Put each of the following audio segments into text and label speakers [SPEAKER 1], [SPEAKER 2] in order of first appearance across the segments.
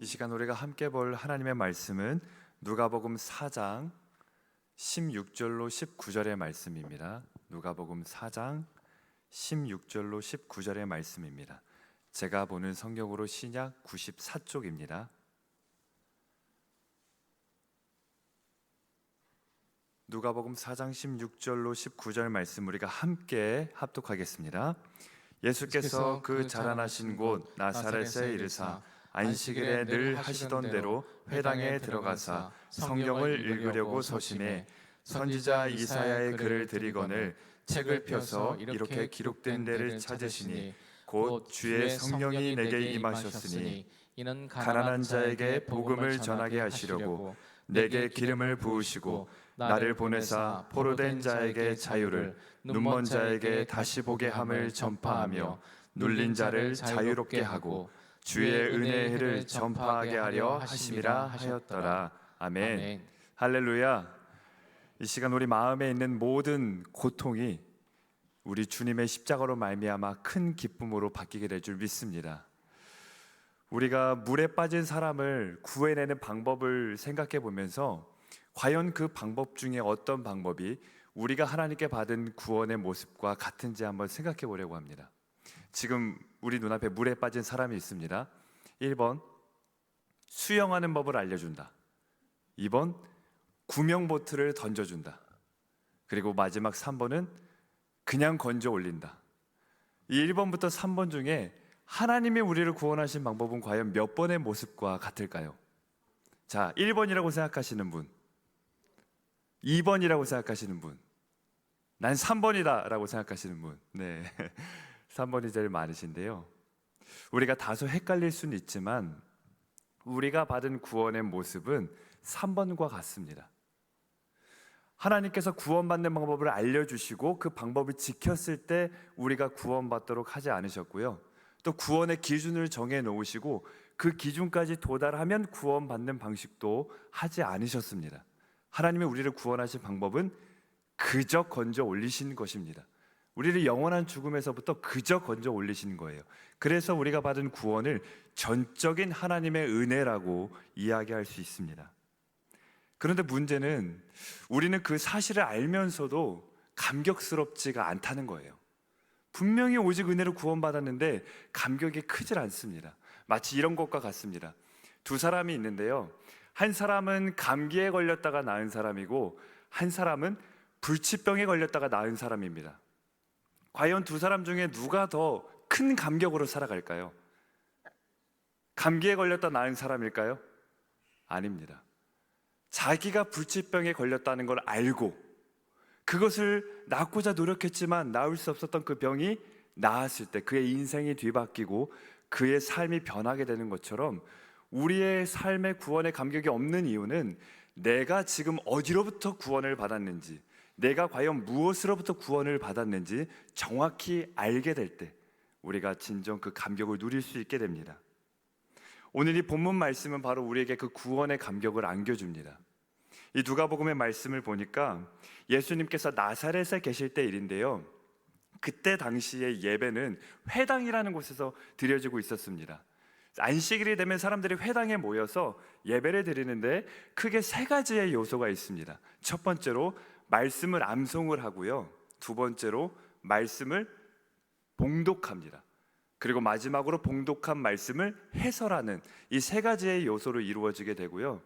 [SPEAKER 1] 이 시간 우리가 함께 볼 하나님의 말씀은 누가복음 4장 16절로 19절의 말씀입니다. 누가복음 4장 16절로 19절의 말씀입니다. 제가 보는 성경으로 신약 94쪽입니다. 누가복음 4장 16절로 19절 말씀 우리가 함께 합독하겠습니다. 예수께서 그 자라나신 곳 나사렛에 이르사 안식일에 늘 하시던 대로 회당에 들어가사 성경을 읽으려고 서심해 선지자 이사야의 글을 들이거늘 책을 펴서 이렇게 기록된 데를 찾으시니 곧 주의 성령이 내게 임하셨으니 이는 가난한 자에게 복음을 전하게 하시려고 내게 기름을 부으시고 나를 보내사 포로된 자에게 자유를 눈먼 자에게 다시 보게 함을 전파하며 눌린 자를 자유롭게 하고 주의 은혜의 해를 전파하게 하려 하심이라 하였더라. 아멘. 할렐루야. 이 시간 우리 마음에 있는 모든 고통이 우리 주님의 십자가로 말미암아 큰 기쁨으로 바뀌게 될 줄 믿습니다. 우리가 물에 빠진 사람을 구해내는 방법을 생각해 보면서 과연 그 방법 중에 어떤 방법이 우리가 하나님께 받은 구원의 모습과 같은지 한번 생각해 보려고 합니다. 지금 우리 눈앞에 물에 빠진 사람이 있습니다. 1번 수영하는 법을 알려준다. 2번 구명보트를 던져준다. 그리고 마지막 3번은 그냥 건져 올린다. 이 1번부터 3번 중에 하나님이 우리를 구원하신 방법은 과연 몇 번의 모습과 같을까요? 자, 1번이라고 생각하시는 분, 2번이라고 생각하시는 분, 난 3번이다 라고 생각하시는 분. 네, 3번이 제일 많으신데요, 우리가 다소 헷갈릴 수는 있지만 우리가 받은 구원의 모습은 3번과 같습니다. 하나님께서 구원받는 방법을 알려주시고 그 방법을 지켰을 때 우리가 구원받도록 하지 않으셨고요, 또 구원의 기준을 정해 놓으시고 그 기준까지 도달하면 구원받는 방식도 하지 않으셨습니다. 하나님이 우리를 구원하신 방법은 그저 건져 올리신 것입니다. 우리를 영원한 죽음에서부터 그저 건져 올리신 거예요. 그래서 우리가 받은 구원을 전적인 하나님의 은혜라고 이야기할 수 있습니다. 그런데 문제는 우리는 그 사실을 알면서도 감격스럽지가 않다는 거예요. 분명히 오직 은혜로 구원받았는데 감격이 크질 않습니다. 마치 이런 것과 같습니다. 두 사람이 있는데요, 한 사람은 감기에 걸렸다가 나은 사람이고 한 사람은 불치병에 걸렸다가 나은 사람입니다. 과연 두 사람 중에 누가 더 큰 감격으로 살아갈까요? 감기에 걸렸다 나은 사람일까요? 아닙니다. 자기가 불치병에 걸렸다는 걸 알고 그것을 낫고자 노력했지만 나을 수 없었던 그 병이 나았을 때 그의 인생이 뒤바뀌고 그의 삶이 변하게 되는 것처럼 우리의 삶의 구원의 감격이 없는 이유는 내가 지금 어디로부터 구원을 받았는지, 내가 과연 무엇으로부터 구원을 받았는지 정확히 알게 될 때 우리가 진정 그 감격을 누릴 수 있게 됩니다. 오늘 이 본문 말씀은 바로 우리에게 그 구원의 감격을 안겨줍니다. 이 누가복음의 말씀을 보니까 예수님께서 나사렛에 계실 때 일인데요, 그때 당시의 예배는 회당이라는 곳에서 드려지고 있었습니다. 안식일이 되면 사람들이 회당에 모여서 예배를 드리는데 크게 세 가지의 요소가 있습니다. 첫 번째로 말씀을 암송을 하고요, 두 번째로 말씀을 봉독합니다. 그리고 마지막으로 봉독한 말씀을 해설하는 이 세 가지의 요소로 이루어지게 되고요,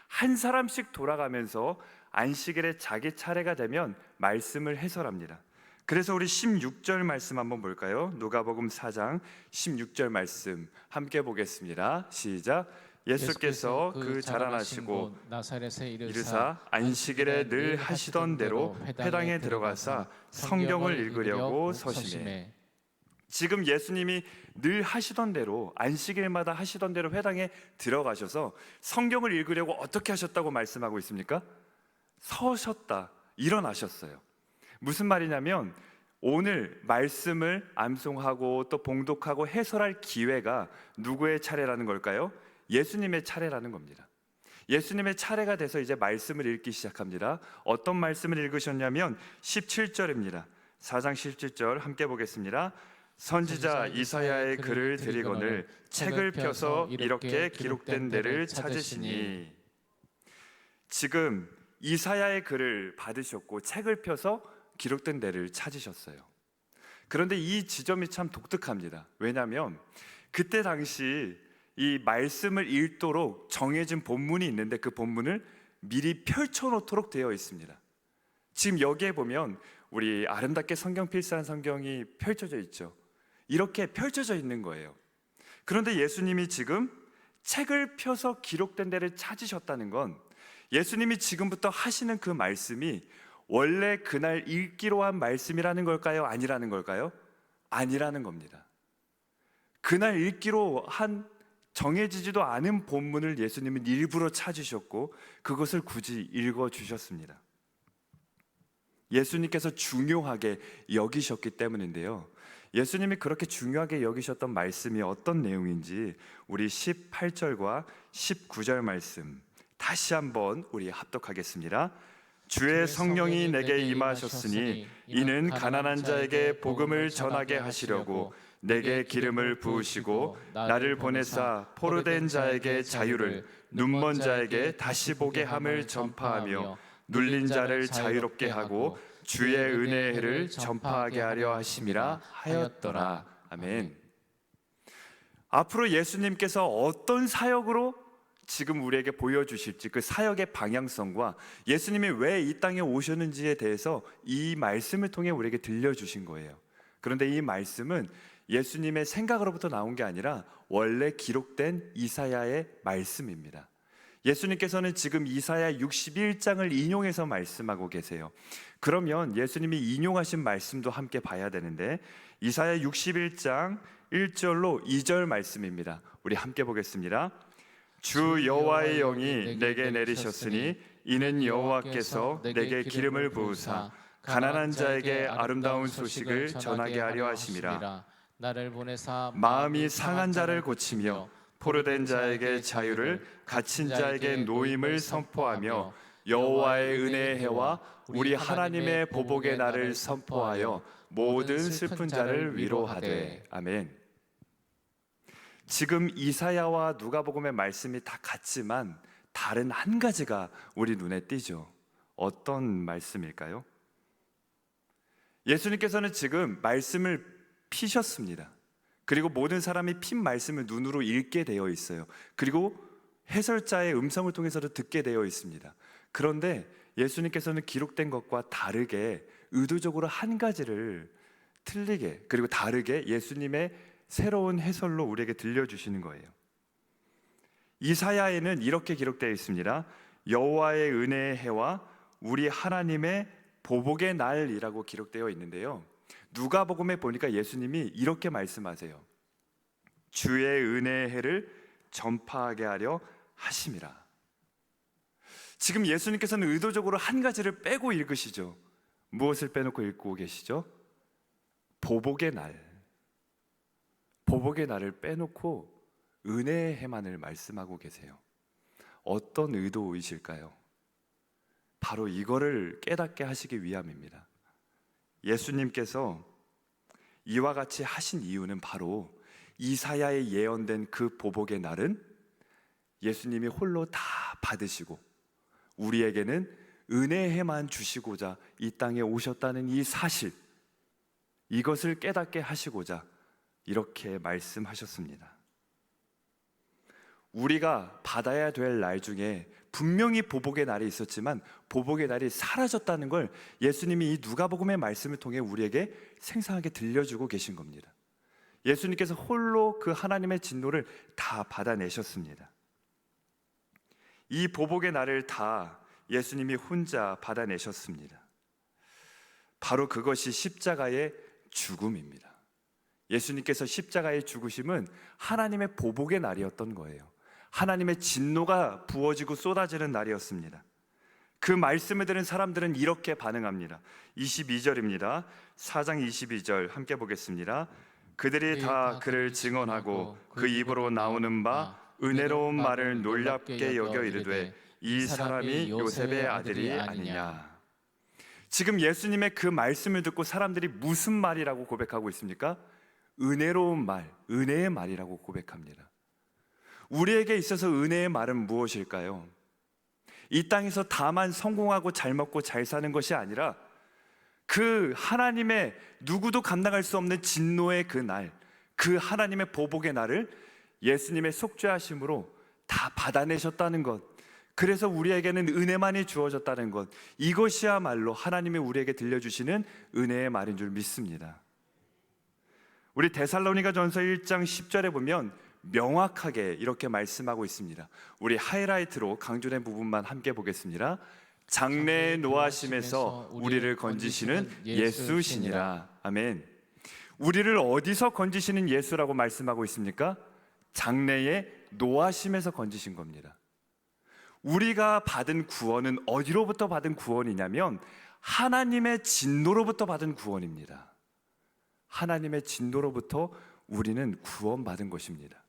[SPEAKER 1] 한 사람씩 돌아가면서 안식일에 자기 차례가 되면 말씀을 해설합니다. 그래서 우리 16절 말씀 한번 볼까요? 누가복음 4장 16절 말씀 함께 보겠습니다. 시작. 예수께서 그 자라나시고 나사렛에 이르사 안식일에 늘 하시던 대로 회당에 들어가사 성경을 읽으려고 서심해. 지금 예수님이 늘 하시던 대로, 안식일마다 하시던 대로 회당에 들어가셔서 성경을 읽으려고 어떻게 하셨다고 말씀하고 있습니까? 서셨다, 일어나셨어요. 무슨 말이냐면 오늘 말씀을 암송하고 또 봉독하고 해설할 기회가 누구의 차례라는 걸까요? 예수님의 차례라는 겁니다. 예수님의 차례가 돼서 이제 말씀을 읽기 시작합니다. 어떤 말씀을 읽으셨냐면 17절입니다. 4장 17절 함께 보겠습니다. 선지자 이사야의 글을 들이거늘 책을 펴서 이렇게 기록된 데를 찾으시니. 지금 이사야의 글을 받으셨고 책을 펴서 기록된 데를 찾으셨어요. 그런데 이 지점이 참 독특합니다. 왜냐하면 그때 당시 이 말씀을 읽도록 정해진 본문이 있는데 그 본문을 미리 펼쳐놓도록 되어 있습니다. 지금 여기에 보면 우리 아름답게 성경 필사한 성경이 펼쳐져 있죠. 이렇게 펼쳐져 있는 거예요. 그런데 예수님이 지금 책을 펴서 기록된 데를 찾으셨다는 건 예수님이 지금부터 하시는 그 말씀이 원래 그날 읽기로 한 말씀이라는 걸까요? 아니라는 걸까요? 아니라는 겁니다. 그날 읽기로 한 정해지지도 않은 본문을 예수님은 일부러 찾으셨고 그것을 굳이 읽어주셨습니다. 예수님께서 중요하게 여기셨기 때문인데요. 예수님이 그렇게 중요하게 여기셨던 말씀이 어떤 내용인지 우리 18절과 19절 말씀 다시 한번 우리 합독하겠습니다. 주의 성령이 내게 임하셨으니 이는 가난한 자에게 복음을 전하게 하시려고 내게 기름을 부으시고 나를 보내사 포로된 자에게 자유를, 눈먼 자에게 다시 보게 함을 전파하며 눌린 자를 자유롭게 하고 주의 은혜의 해를 전파하게 하려 하심이라 하였더라. 아멘. 앞으로 예수님께서 어떤 사역으로 지금 우리에게 보여주실지 그 사역의 방향성과 예수님이 왜 이 땅에 오셨는지에 대해서 이 말씀을 통해 우리에게 들려주신 거예요. 그런데 이 말씀은 예수님의 생각으로부터 나온 게 아니라 원래 기록된 이사야의 말씀입니다. 예수님께서는 지금 이사야 61장을 인용해서 말씀하고 계세요. 그러면 예수님이 인용하신 말씀도 함께 봐야 되는데 이사야 61장 1절로 2절 말씀입니다. 우리 함께 보겠습니다. 주 여호와의 영이 내게 내리셨으니 이는 여호와께서 내게 기름을 부으사 가난한 자에게 아름다운 소식을 전하게 하려 하심이라.
[SPEAKER 2] 나를 보내사
[SPEAKER 1] 마음이 상한 자를 고치며 포로된 자에게 자유를, 갇힌 자에게 노임을 선포하며 여호와의 은혜의 해와 우리 하나님의 보복의 날을 선포하여 모든 슬픈 자를 위로하되. 아멘. 지금 이사야와 누가복음의 말씀이 다 같지만 다른 한 가지가 우리 눈에 띄죠. 어떤 말씀일까요? 예수님께서는 지금 말씀을 피셨습니다. 그리고 모든 사람이 핀 말씀을 눈으로 읽게 되어 있어요. 그리고 해설자의 음성을 통해서도 듣게 되어 있습니다. 그런데 예수님께서는 기록된 것과 다르게 의도적으로 한 가지를 틀리게 그리고 다르게 예수님의 새로운 해설로 우리에게 들려주시는 거예요. 이사야에는 이렇게 기록되어 있습니다. 여호와의 은혜의 해와 우리 하나님의 보복의 날이라고 기록되어 있는데요. 누가복음에 보니까 예수님이 이렇게 말씀하세요. 주의 은혜의 해를 전파하게 하려 하심이라. 지금 예수님께서는 의도적으로 한 가지를 빼고 읽으시죠. 무엇을 빼놓고 읽고 계시죠? 보복의 날. 보복의 날을 빼놓고 은혜의 해만을 말씀하고 계세요. 어떤 의도이실까요? 바로 이거를 깨닫게 하시기 위함입니다. 예수님께서 이와 같이 하신 이유는 바로 이사야에 예언된 그 보복의 날은 예수님이 홀로 다 받으시고 우리에게는 은혜에만 주시고자 이 땅에 오셨다는 이 사실, 이것을 깨닫게 하시고자 이렇게 말씀하셨습니다. 우리가 받아야 될 날 중에 분명히 보복의 날이 있었지만 보복의 날이 사라졌다는 걸 예수님이 이 누가복음의 말씀을 통해 우리에게 생생하게 들려주고 계신 겁니다. 예수님께서 홀로 그 하나님의 진노를 다 받아내셨습니다. 이 보복의 날을 다 예수님이 혼자 받아내셨습니다. 바로 그것이 십자가의 죽음입니다. 예수님께서 십자가의 죽으심은 하나님의 보복의 날이었던 거예요. 하나님의 진노가 부어지고 쏟아지는 날이었습니다. 그 말씀을 들은 사람들은 이렇게 반응합니다. 22절입니다. 4장 22절 함께 보겠습니다. 그들이 다 그를 증언하고 그 입으로 나오는 바 은혜로운 말을 놀랍게 여겨 이르되 이 사람이 요셉의 아들이 아니냐. 지금 예수님의 그 말씀을 듣고 사람들이 무슨 말이라고 고백하고 있습니까? 은혜로운 말, 은혜의 말이라고 고백합니다. 우리에게 있어서 은혜의 말은 무엇일까요? 이 땅에서 다만 성공하고 잘 먹고 잘 사는 것이 아니라 그 하나님의 누구도 감당할 수 없는 진노의 그 날, 그 하나님의 보복의 날을 예수님의 속죄하심으로 다 받아내셨다는 것, 그래서 우리에게는 은혜만이 주어졌다는 것, 이것이야말로 하나님이 우리에게 들려주시는 은혜의 말인 줄 믿습니다. 우리 데살로니가전서 1장 10절에 보면 명확하게 이렇게 말씀하고 있습니다. 우리 하이라이트로 강조된 부분만 함께 보겠습니다. 장래의 노하심에서 우리를 건지시는 예수시니라. 아멘. 우리를 어디서 건지시는 예수라고 말씀하고 있습니까? 장래의 노하심에서 건지신 겁니다. 우리가 받은 구원은 어디로부터 받은 구원이냐면 하나님의 진노로부터 받은 구원입니다. 하나님의 진노로부터 우리는 구원받은 것입니다.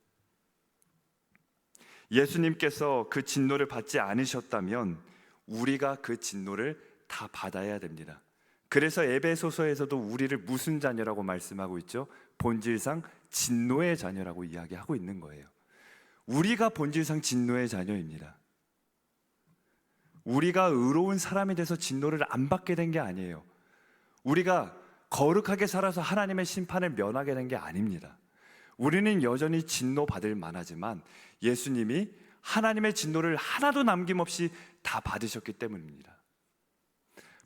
[SPEAKER 1] 예수님께서 그 진노를 받지 않으셨다면 우리가 그 진노를 다 받아야 됩니다. 그래서 에베소서에서도 우리를 무슨 자녀라고 말씀하고 있죠? 본질상 진노의 자녀라고 이야기하고 있는 거예요. 우리가 본질상 진노의 자녀입니다. 우리가 의로운 사람이 돼서 진노를 안 받게 된 게 아니에요. 우리가 거룩하게 살아서 하나님의 심판을 면하게 된 게 아닙니다. 우리는 여전히 진노받을 만하지만 예수님이 하나님의 진노를 하나도 남김없이 다 받으셨기 때문입니다.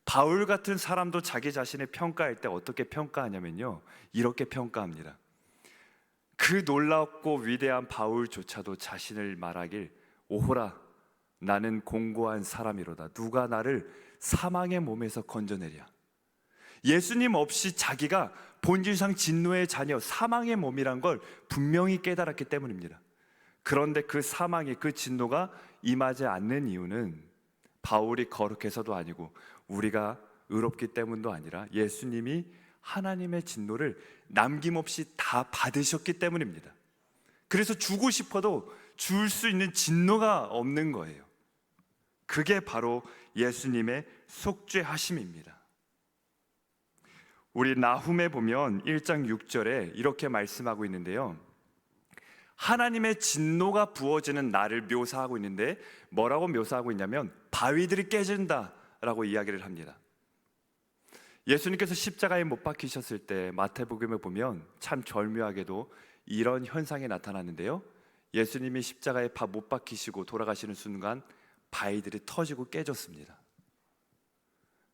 [SPEAKER 1] 바울 같은 사람도 자기 자신을 평가할 때 어떻게 평가하냐면요, 이렇게 평가합니다. 그 놀랍고 위대한 바울조차도 자신을 말하길, 오호라 나는 공고한 사람이로다. 누가 나를 사망의 몸에서 건져내랴. 예수님 없이 자기가 본질상 진노의 자녀, 사망의 몸이란 걸 분명히 깨달았기 때문입니다. 그런데 그 사망이, 그 진노가 임하지 않는 이유는 바울이 거룩해서도 아니고 우리가 의롭기 때문도 아니라 예수님이 하나님의 진노를 남김없이 다 받으셨기 때문입니다. 그래서 주고 싶어도 줄 수 있는 진노가 없는 거예요. 그게 바로 예수님의 속죄하심입니다. 우리 나훔에 보면 1장 6절에 이렇게 말씀하고 있는데요, 하나님의 진노가 부어지는 날을 묘사하고 있는데 뭐라고 묘사하고 있냐면 바위들이 깨진다 라고 이야기를 합니다. 예수님께서 십자가에 못 박히셨을 때 마태복음에 보면 참 절묘하게도 이런 현상이 나타났는데요, 예수님이 십자가에 못 박히시고 돌아가시는 순간 바위들이 터지고 깨졌습니다.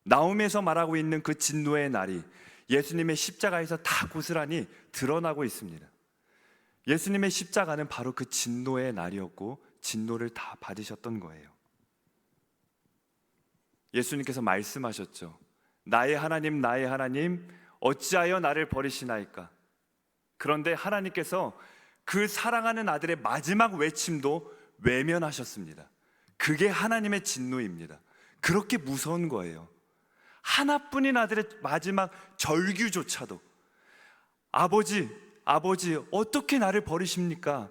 [SPEAKER 1] 나홈에서 말하고 있는 그 진노의 날이 예수님의 십자가에서 다 고스란히 드러나고 있습니다. 예수님의 십자가는 바로 그 진노의 날이었고 진노를 다 받으셨던 거예요. 예수님께서 말씀하셨죠. 나의 하나님, 나의 하나님, 어찌하여 나를 버리시나이까? 그런데 하나님께서 그 사랑하는 아들의 마지막 외침도 외면하셨습니다. 그게 하나님의 진노입니다. 그렇게 무서운 거예요. 하나뿐인 아들의 마지막 절규조차도 아버지, 아버지 어떻게 나를 버리십니까?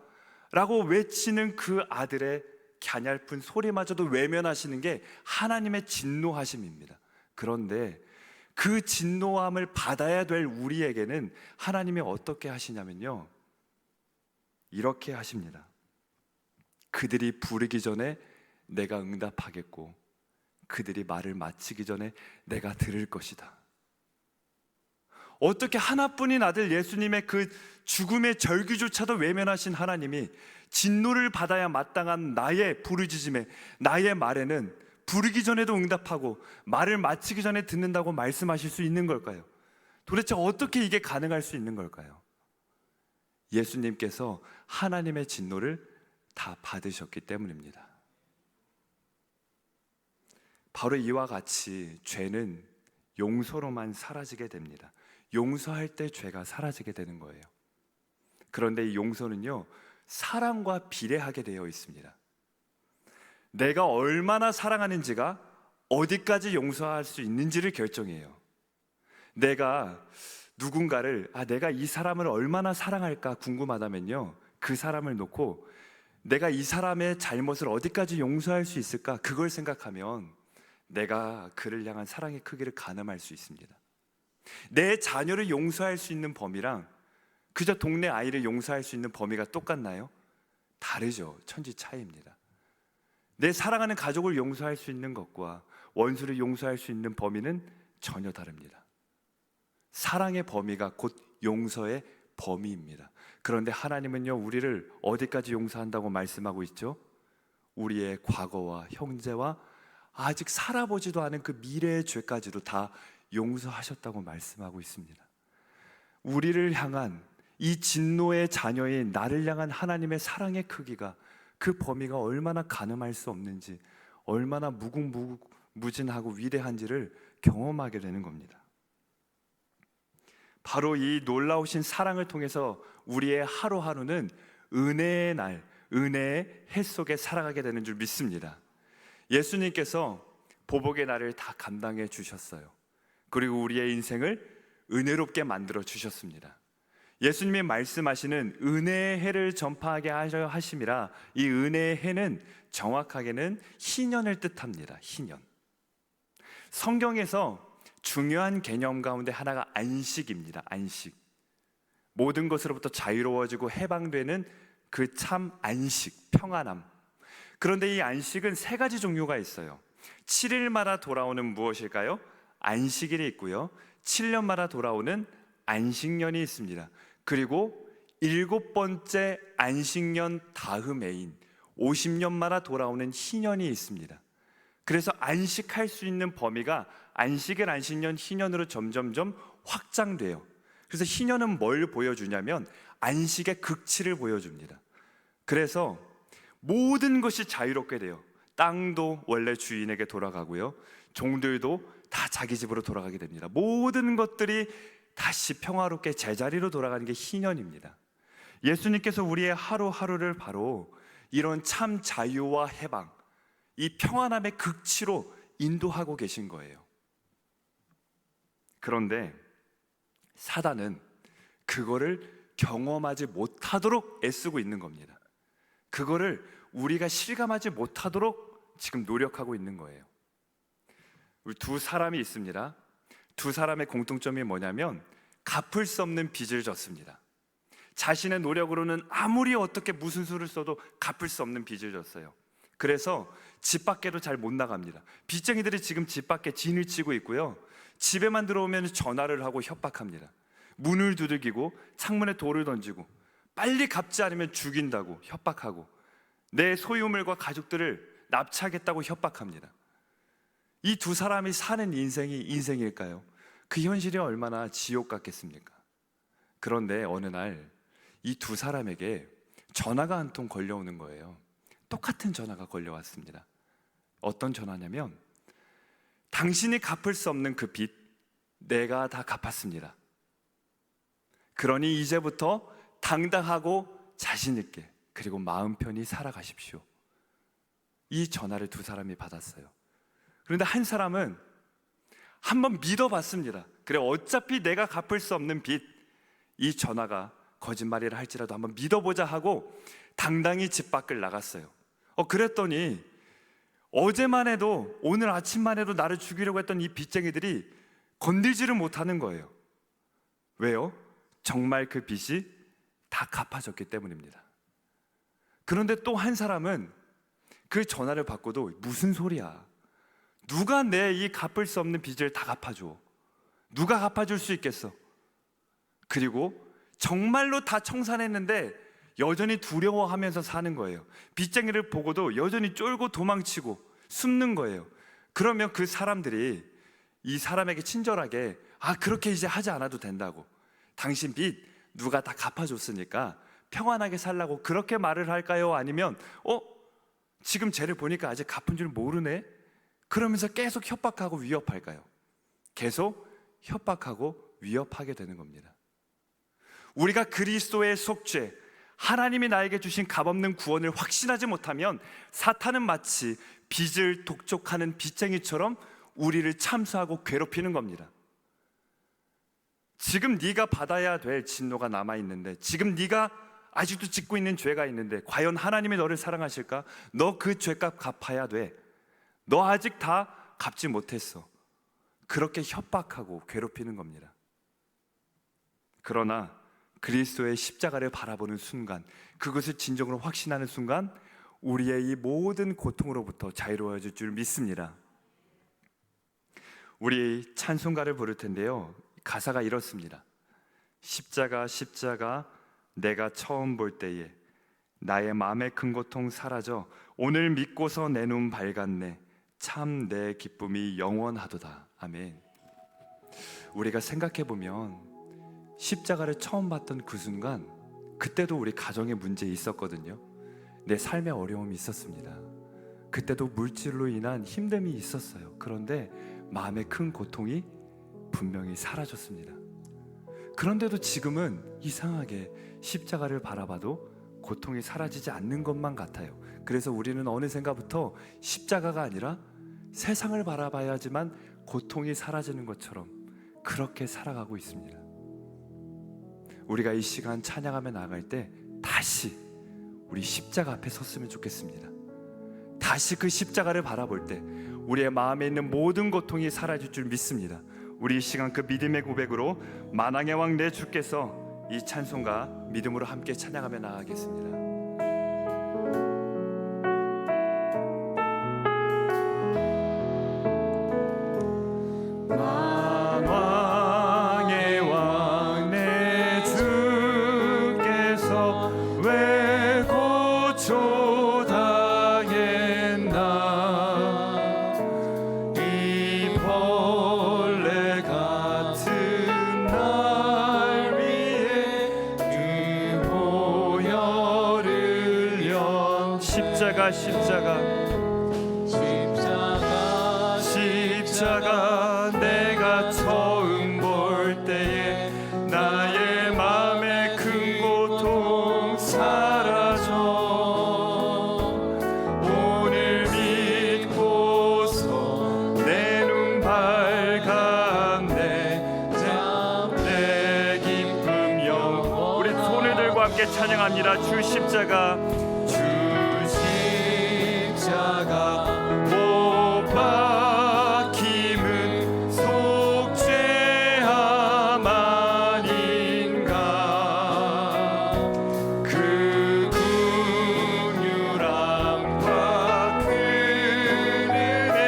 [SPEAKER 1] 라고 외치는 그 아들의 갸냘픈 소리마저도 외면하시는 게 하나님의 진노하심입니다. 그런데 그 진노함을 받아야 될 우리에게는 하나님이 어떻게 하시냐면요, 이렇게 하십니다. 그들이 부르기 전에 내가 응답하겠고 그들이 말을 마치기 전에 내가 들을 것이다. 어떻게 하나뿐인 아들 예수님의 그 죽음의 절규조차도 외면하신 하나님이 진노를 받아야 마땅한 나의 부르짖음에, 나의 말에는 부르기 전에도 응답하고 말을 마치기 전에 듣는다고 말씀하실 수 있는 걸까요? 도대체 어떻게 이게 가능할 수 있는 걸까요? 예수님께서 하나님의 진노를 다 받으셨기 때문입니다. 바로 이와 같이 죄는 용서로만 사라지게 됩니다. 용서할 때 죄가 사라지게 되는 거예요. 그런데 이 용서는요, 사랑과 비례하게 되어 있습니다. 내가 얼마나 사랑하는지가 어디까지 용서할 수 있는지를 결정해요. 내가 누군가를, 내가 이 사람을 얼마나 사랑할까 궁금하다면요, 그 사람을 놓고 내가 이 사람의 잘못을 어디까지 용서할 수 있을까, 그걸 생각하면 내가 그를 향한 사랑의 크기를 가늠할 수 있습니다. 내 자녀를 용서할 수 있는 범위랑 그저 동네 아이를 용서할 수 있는 범위가 똑같나요? 다르죠. 천지 차이입니다. 내 사랑하는 가족을 용서할 수 있는 것과 원수를 용서할 수 있는 범위는 전혀 다릅니다. 사랑의 범위가 곧 용서의 범위입니다. 그런데 하나님은요, 우리를 어디까지 용서한다고 말씀하고 있죠? 우리의 과거와 형제와 아직 살아보지도 않은 그 미래의 죄까지도 다 용서하셨다고 말씀하고 있습니다. 우리를 향한 이 진노의 자녀인 나를 향한 하나님의 사랑의 크기가, 그 범위가 얼마나 가늠할 수 없는지, 얼마나 무궁무진하고 위대한지를 경험하게 되는 겁니다. 바로 이 놀라우신 사랑을 통해서 우리의 하루하루는 은혜의 날, 은혜의 해 속에 살아가게 되는 줄 믿습니다. 예수님께서 보복의 날을 다 감당해 주셨어요. 그리고 우리의 인생을 은혜롭게 만들어 주셨습니다. 예수님이 말씀하시는 은혜의 해를 전파하게 하려 하심이라, 이 은혜의 해는 정확하게는 희년을 뜻합니다. 희년. 성경에서 중요한 개념 가운데 하나가 안식입니다. 안식. 모든 것으로부터 자유로워지고 해방되는 그 참 안식, 평안함. 그런데 이 안식은 세 가지 종류가 있어요. 7일마다 돌아오는 무엇일까요? 안식일이 있고요, 7년마다 돌아오는 안식년이 있습니다. 그리고 7번째 안식년 다음해인 50년마다 돌아오는 희년이 있습니다. 그래서 안식할 수 있는 범위가 안식일, 안식년, 희년으로 점점점 확장돼요. 그래서 희년은 뭘 보여주냐면 안식의 극치를 보여줍니다. 그래서 모든 것이 자유롭게 돼요. 땅도 원래 주인에게 돌아가고요, 종들도 다 자기 집으로 돌아가게 됩니다. 모든 것들이 다시 평화롭게 제자리로 돌아가는 게 희년입니다. 예수님께서 우리의 하루하루를 바로 이런 참 자유와 해방, 이 평안함의 극치로 인도하고 계신 거예요. 그런데 사단은 그거를 경험하지 못하도록 애쓰고 있는 겁니다. 그거를 우리가 실감하지 못하도록 지금 노력하고 있는 거예요. 우리 두 사람이 있습니다. 두 사람의 공통점이 뭐냐면 갚을 수 없는 빚을 졌습니다. 자신의 노력으로는 아무리 어떻게 무슨 수를 써도 갚을 수 없는 빚을 졌어요. 그래서 집 밖에도 잘 못 나갑니다. 빚쟁이들이 지금 집 밖에 진을 치고 있고요, 집에만 들어오면 전화를 하고 협박합니다. 문을 두들기고 창문에 돌을 던지고 빨리 갚지 않으면 죽인다고 협박하고 내 소유물과 가족들을 납치하겠다고 협박합니다. 이 두 사람이 사는 인생이 인생일까요? 그 현실이 얼마나 지옥 같겠습니까? 그런데 어느 날 이 두 사람에게 전화가 한 통 걸려오는 거예요. 똑같은 전화가 걸려왔습니다. 어떤 전화냐면, 당신이 갚을 수 없는 그 빚 내가 다 갚았습니다. 그러니 이제부터 당당하고 자신 있게 그리고 마음 편히 살아가십시오. 이 전화를 두 사람이 받았어요. 그런데 한 사람은 한번 믿어봤습니다. 그래, 어차피 내가 갚을 수 없는 빚, 이 전화가 거짓말이라 할지라도 한번 믿어보자 하고 당당히 집 밖을 나갔어요. 그랬더니 어제만 해도, 오늘 아침만 해도 나를 죽이려고 했던 이 빚쟁이들이 건들지를 못하는 거예요. 왜요? 정말 그 빚이 다 갚아졌기 때문입니다. 그런데 또 한 사람은 그 전화를 받고도 무슨 소리야, 누가 내 이 갚을 수 없는 빚을 다 갚아줘, 누가 갚아줄 수 있겠어. 그리고 정말로 다 청산했는데 여전히 두려워하면서 사는 거예요. 빚쟁이를 보고도 여전히 쫄고 도망치고 숨는 거예요. 그러면 그 사람들이 이 사람에게 친절하게, 그렇게 이제 하지 않아도 된다고, 당신 빚 누가 다 갚아줬으니까 평안하게 살라고 그렇게 말을 할까요? 아니면 지금 쟤를 보니까 아직 갚은 줄 모르네? 그러면서 계속 협박하고 위협할까요? 계속 협박하고 위협하게 되는 겁니다. 우리가 그리스도의 속죄, 하나님이 나에게 주신 값없는 구원을 확신하지 못하면 사탄은 마치 빚을 독촉하는 빚쟁이처럼 우리를 참수하고 괴롭히는 겁니다. 지금 네가 받아야 될 진노가 남아있는데, 지금 네가 아직도 짓고 있는 죄가 있는데 과연 하나님이 너를 사랑하실까? 너 그 죄값 갚아야 돼. 너 아직 다 갚지 못했어. 그렇게 협박하고 괴롭히는 겁니다. 그러나 그리스도의 십자가를 바라보는 순간, 그것을 진정으로 확신하는 순간 우리의 이 모든 고통으로부터 자유로워질 줄 믿습니다. 우리 찬송가를 부를 텐데요, 가사가 이렇습니다. 십자가 십자가 내가 처음 볼 때에 나의 마음의 큰 고통 사라져 오늘 믿고서 내 눈 밝았네 참 내 기쁨이 영원하도다. 아멘. 우리가 생각해보면 십자가를 처음 봤던 그 순간, 그때도 우리 가정에 문제 있었거든요. 내 삶에 어려움이 있었습니다. 그때도 물질로 인한 힘듦이 있었어요. 그런데 마음의 큰 고통이 분명히 사라졌습니다. 그런데도 지금은 이상하게 십자가를 바라봐도 고통이 사라지지 않는 것만 같아요. 그래서 우리는 어느샌가부터 십자가가 아니라 세상을 바라봐야지만 고통이 사라지는 것처럼 그렇게 살아가고 있습니다. 우리가 이 시간 찬양하며 나아갈 때 다시 우리 십자가 앞에 섰으면 좋겠습니다. 다시 그 십자가를 바라볼 때 우리의 마음에 있는 모든 고통이 사라질 줄 믿습니다. 우리 이 시간 그 믿음의 고백으로 만왕의 왕 내 주께서 이 찬송가 믿음으로 함께 찬양하며 나아가겠습니다. 만왕의 왕 내 주께서 왜 고초당했나 이 벌레 같은 날 위해 그 보혈을 연 십자가 내가 처음 볼 때에 나의 마음의 큰 고통 사라져 오늘 믿고서 내 눈 밝았네 참 내 기쁨 영원. 우리 손을 들고 함께 찬양합니다. 주 십자가 못 박힘은 속죄함 아닌가 그 긍휼함과 그 은혜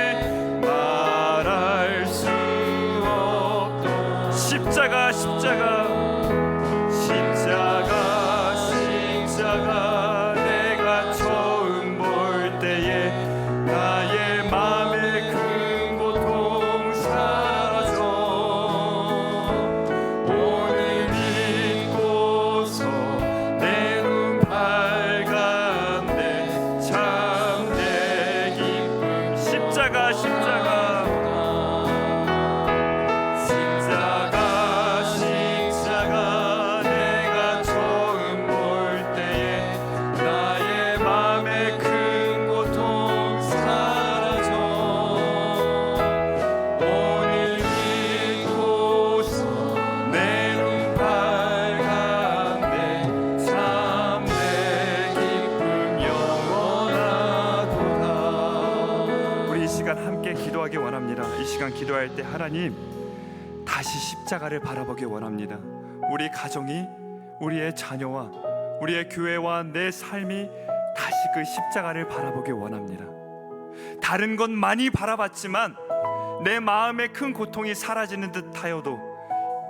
[SPEAKER 1] 말할 수 없던 십자가 내가 처음 볼 때에 나의 마음의 큰 고통 사라져 오늘 믿고서 내 눈 밝았네 참 내 기쁨 십자가 내가 처음 볼 때에 나의 마음의 큰 고통 사라져 오늘 믿고서 내 눈 밝았네 참 내 기쁨 영원하도다. 우리 이 시간 함께 기도하기 원합니다. 이 시간 기도할 때 하나님 다시 십자가를 바라보기 원합니다. 우리 가정이, 우리의 자녀와 우리의 교회와 내 삶이 다시 그 십자가를 바라보기 원합니다. 다른 것 많이 바라봤지만 내 마음의 큰 고통이 사라지는 듯 하여도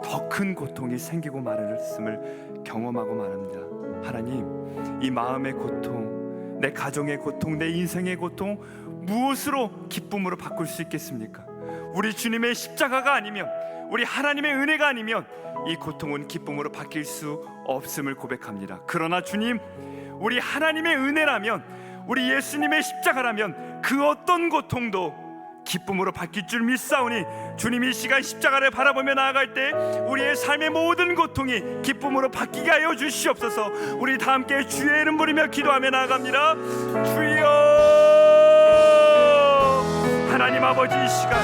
[SPEAKER 1] 더 큰 고통이 생기고 말았음을 경험하고 말합니다. 하나님, 이 마음의 고통, 내 가정의 고통, 내 인생의 고통 무엇으로 기쁨으로 바꿀 수 있겠습니까? 우리 주님의 십자가가 아니면, 우리 하나님의 은혜가 아니면 이 고통은 기쁨으로 바뀔 수 없음을 고백합니다. 그러나 주님, 우리 하나님의 은혜라면, 우리 예수님의 십자가라면 그 어떤 고통도 기쁨으로 바뀔 줄 믿사오니 주님이 이 시간 십자가를 바라보며 나아갈 때 우리의 삶의 모든 고통이 기쁨으로 바뀌게 하여 주시옵소서. 우리 다 함께 주의 이름 부르며 기도하며 나아갑니다. 주여, 하나님 아버지, 이 시간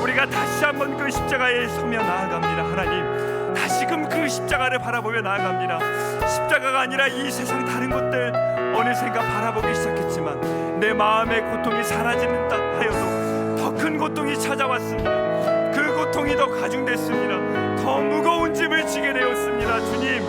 [SPEAKER 1] 우리가 다시 한번 그 십자가에 서며 나아갑니다. 하나님, 다시금 그 십자가를 바라보며 나아갑니다. 십자가가 아니라 이 세상 다른 것들 어느샌가 바라보기 시작했지만 내 마음의 고통이 사라지는 듯 하여도 더 큰 고통이 찾아왔습니다. 그 고통이 더 가중됐습니다. 더 무거운 짐을 지게 되었습니다. 주님,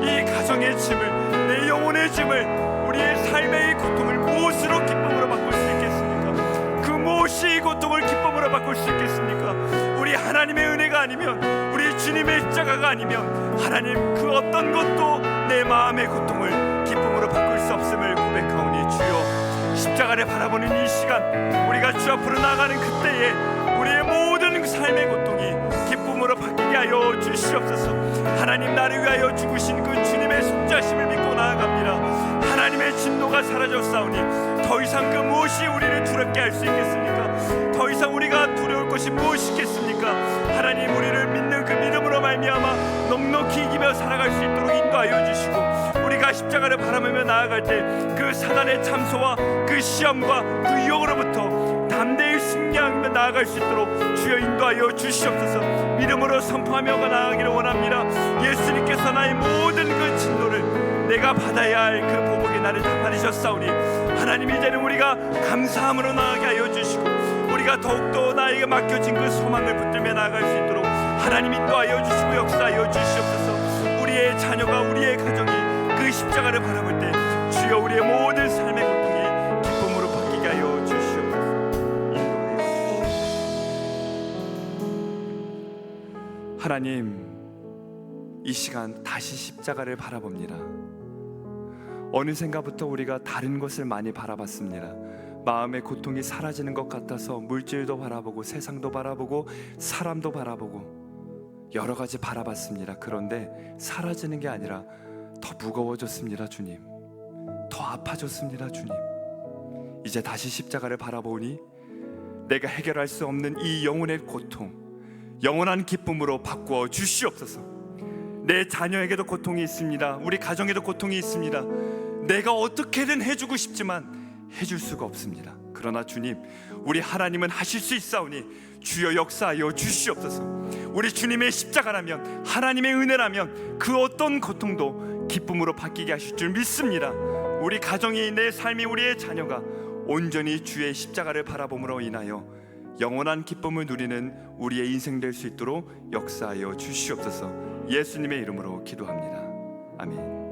[SPEAKER 1] 이 가정의 짐을, 내 영혼의 짐을, 우리의 삶의 이 고통을 무엇으로 기쁨으로 바꿀 수 있겠습니까? 그 무엇이 이 고통을 기쁨으로 바꿀 수 있겠습니까? 우리 하나님의 은혜가 아니면, 우리 주님의 십자가가 아니면 하나님 그 어떤 것도 내 마음의 고통을 기쁨으로 바꿀 수 없음을 고백하오니 주여, 십자가를 바라보는 이 시간, 우리가 주 앞으로 나가는 그때에 우리의 모든 삶의 고통이 기쁨으로 바뀌게 하여 주시옵소서. 하나님, 나를 위하여 죽으신 그 주님의 속자심을 믿고 나아갑니다. 하나님의 진노가 사라졌사오니 더 이상 그 무엇이 우리를 두렵게 할 수 있겠습니까? 더 이상 우리가 두려울 것이 무엇이 있겠습니까? 하나님, 우리를 믿는 그 믿음으로 말미암아 넉넉히 이기며 살아갈 수 있도록 인도하여 주시고, 우리가 십자가를 바라보며 나아갈 때 그 사단의 참소와 그 시험과 그 유혹으로부터 담대히 승리하며 나아갈 수 있도록 주여 인도하여 주시옵소서. 믿음으로 선포하며 나아가기를 원합니다. 예수님께서 나의 모든 그 진노를 내가 받아야 할 그 보복의 나를 다 받으셨사오니 하나님, 이제는 우리가 감사함으로 나아가게 하여 주시고, 우리가 더욱더 나에게 맡겨진 그 소망을 붙들며 나아갈 수 있도록 하나님 인도하여 주시고 역사하여 주시옵소서. 우리의 자녀가, 우리의 가정이 그 십자가를 바라볼 때 주여 우리의 모든 삶의 고통이 기쁨으로 바뀌게 하여 주시옵소서. 인도하여 주시옵소서. 하나님, 이 시간 다시 십자가를 바라봅니다. 어느샌가부터 우리가 다른 것을 많이 바라봤습니다. 마음의 고통이 사라지는 것 같아서 물질도 바라보고 세상도 바라보고 사람도 바라보고 여러 가지 바라봤습니다. 그런데 사라지는 게 아니라 더 무거워졌습니다. 주님, 더 아파졌습니다. 주님, 이제 다시 십자가를 바라보니 내가 해결할 수 없는 이 영혼의 고통, 영원한 기쁨으로 바꾸어 주시옵소서. 내 자녀에게도 고통이 있습니다. 우리 가정에도 고통이 있습니다. 내가 어떻게든 해주고 싶지만 해줄 수가 없습니다. 그러나 주님, 우리 하나님은 하실 수 있사오니 주여 역사하여 주시옵소서. 우리 주님의 십자가라면, 하나님의 은혜라면 그 어떤 고통도 기쁨으로 바뀌게 하실 줄 믿습니다. 우리 가정이, 내 삶이, 우리의 자녀가 온전히 주의 십자가를 바라봄으로 인하여 영원한 기쁨을 누리는 우리의 인생 될 수 있도록 역사하여 주시옵소서. 예수님의 이름으로 기도합니다. 아멘.